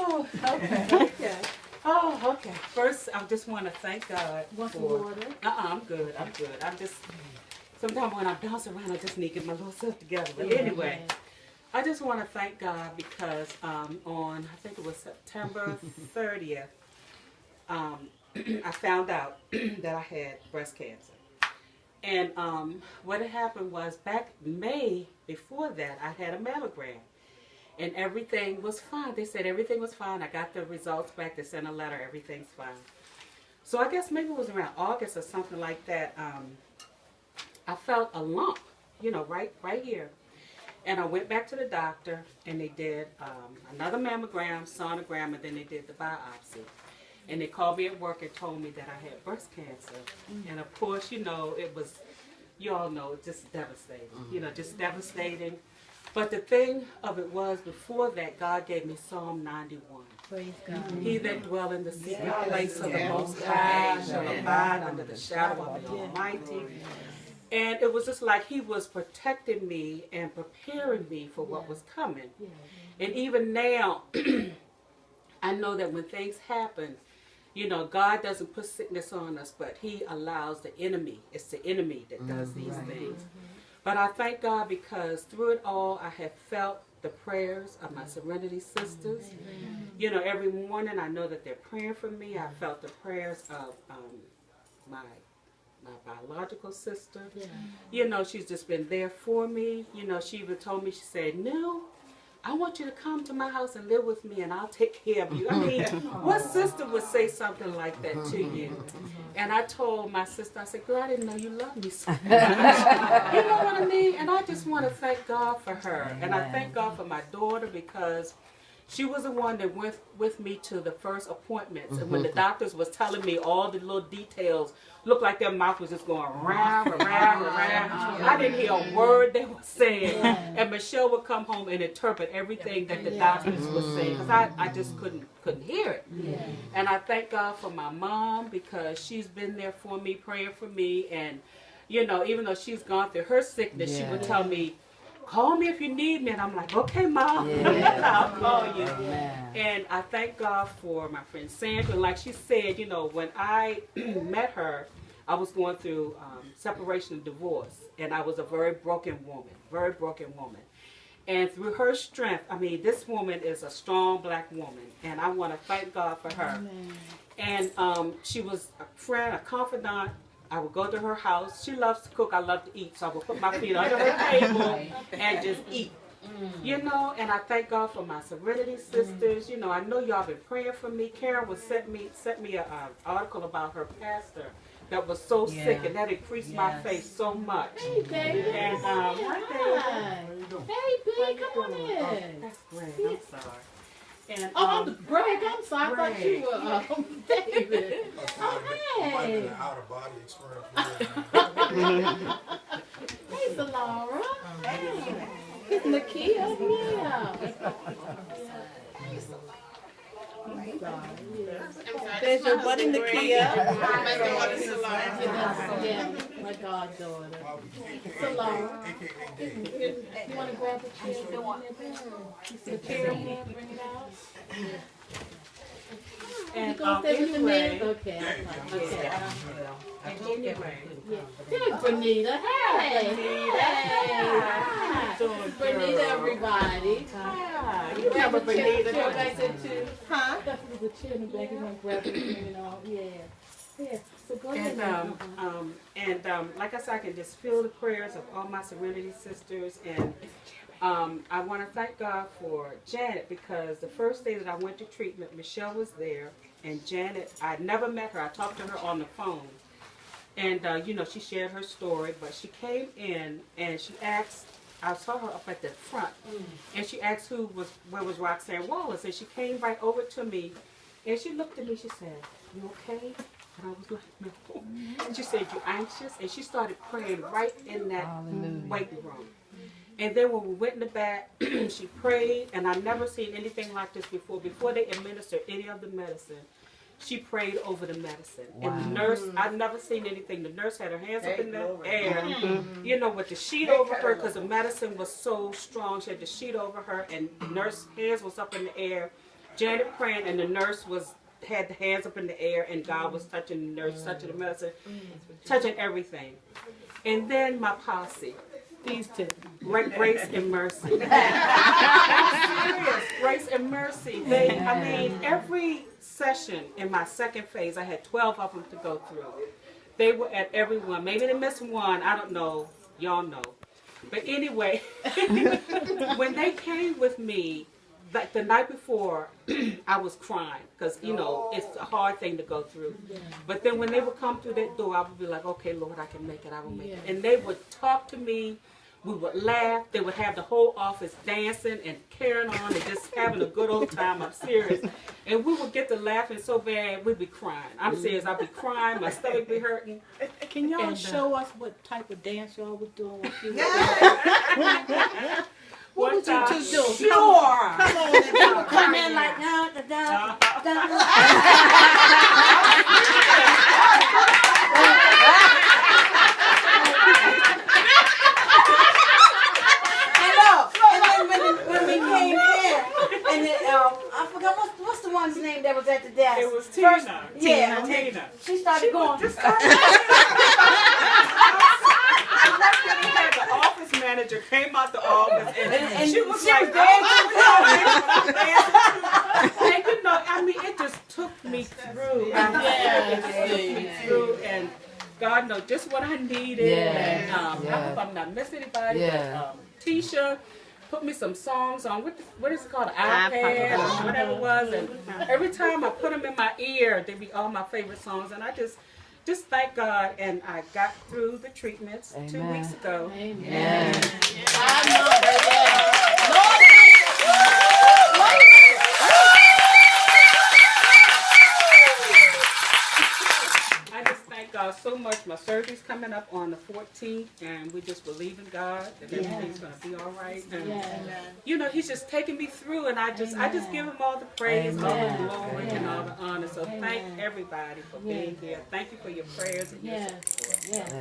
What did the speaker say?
Oh, okay. Okay. Oh, okay. First, I just want to thank God Want some for. water? I'm good. I'm good. I'm just. Sometimes when I bounce around, I just need to get my little stuff together. But anyway, I just want to thank God because on I think it was September 30th, I found out that I had breast cancer. And what had happened was back May before that, I had a mammogram. And everything was fine. They said everything was fine. I got the results back. They sent a letter. Everything's fine. So I guess maybe it was around August or something like that. I felt a lump, you know, right here. And I went back to the doctor, and they did another mammogram, sonogram, and then they did the biopsy. And they called me at work and told me that I had breast cancer. And of course, you know, it was, you all know, it's just devastating. You know, just devastating. But the thing of it was, before that, God gave me Psalm 91. Praise God. He that dwell in the secret place of the Most High shall abide under the shadow of the Almighty. And it was just like He was protecting me and preparing me for what was coming. And even now, I know that when things happen, you know, God doesn't put sickness on us, but He allows the enemy. It's the enemy that does these things. But I thank God because through it all, I have felt the prayers of my Serenity sisters. You know, every morning I know that they're praying for me. I felt the prayers of my biological sister. You know, she's just been there for me. You know, she even told me, she said, "No, I want you to come to my house and live with me and I'll take care of you." I mean, what sister would say something like that to you? And I told my sister, I said, "Girl, I didn't know you loved me so much." You know what I mean? And I just want to thank God for her. And I thank God for my daughter because she was the one that went with me to the first appointments. And when the doctors was telling me all the little details, looked like their mouth was just going round, round, round. I didn't hear a word they were saying. And Michelle would come home and interpret everything that the doctors were saying. Because I just couldn't hear it. And I thank God for my mom because she's been there for me, praying for me. And, you know, even though she's gone through her sickness, she would tell me, "Call me if you need me." And I'm like, "Okay, Mom, I'll call you." And I thank God for my friend Sandra. Like she said, you know, when I met her, I was going through separation and divorce. And I was a very broken woman, very broken woman. And through her strength, I mean, this woman is a strong black woman. And I want to thank God for her. And she was a friend, a confidant. I would go to her house. She loves to cook. I love to eat. So I would put my feet under her table and just eat. You know, and I thank God for my Serenity sisters. You know, I know y'all been praying for me. Karen was sent me an article about her pastor that was so sick, and that increased my faith so much. Hey, baby. And Hi. Hey, baby, come on in. Oh, that's great. I'm sorry. And, I'm Greg. I'm sorry. I thought you were David. Oh, hey. An out-of-body experience. Hey, Solara. It's Nakia. Yeah. There's your buddy Nakia. Yeah, my goddaughter. Solara. You want to grab a chair? The chair here, bring it out. And You gonna stay with the men? anyway, Okay. anyway, Hey, Bernita. Hey. Hey. Bernita, everybody. You remember Benita? Chair back there too. Huh? There's a chair in the back. You want to grab it and all. Yeah. Yeah. So go ahead. And like I said, I can just feel the prayers of all my Serenity sisters. And I want to thank God for Janet because the first day that I went to treatment, Michelle was there. And Janet, I never met her. I talked to her on the phone. And, you know, she shared her story. But she came in and she asked, I saw her up at the front. And she asked where was Roxanne Wallace. And she came right over to me. And she looked at me. She said, "You okay?" And I was like, "No." And she said, "You anxious?" And she started praying right in that waiting room. And then when we went in the back, she prayed, and I've never seen anything like this before. Before they administered any of the medicine, she prayed over the medicine. And the nurse, I've never seen anything. The nurse had her hands up in the air, you know, with the sheet over her, because the medicine was so strong. She had the sheet over her, and the nurse's hands was up in the air. Janet praying, and the nurse had the hands up in the air, and God was touching the nurse, touching the medicine, touching everything. And then my posse. These two. Grace and Mercy. I'm serious. Grace and Mercy. I mean, every session in my second phase, I had 12 of them to go through. They were at every one. Maybe they missed one. I don't know. Y'all know. But anyway, when they came with me, like the night before, I was crying because, you know, it's a hard thing to go through. But then when they would come through that door, I would be like, okay, Lord, I can make it. I will make it. And they would talk to me. We would laugh. They would have the whole office dancing and carrying on and just having a good old time. I'm serious. And we would get to laughing so bad, we'd be crying. I'm serious. I'd be crying. My stomach be hurting. Can y'all show us what type of dance y'all was doing? What would you two do? Sure. Come on, Come in like da da da da. When we came in, and then, I forgot what's the one's name that was at the desk. It was Tina. Yeah, Tina. She started going. The office manager came out the office and she was like, dancing. And you know, I mean, it just took me through. It took me through, and God knows just what I needed. And I hope I'm not missing anybody. But, Tisha put me some songs on, what is it called, an iPad or whatever it was, and every time I put them in my ear, they'd be all my favorite songs, and I just thank God, and I got through the treatments 2 weeks ago. Amen. I just thank God so much. My surgery's coming up on the 14th, and we just believe in God that everything's going to be all right. And, you know, He's just taking me through, and I just give Him all the praise, all the glory, and all the honor. So thank everybody for being here. Thank you for your prayers and your support.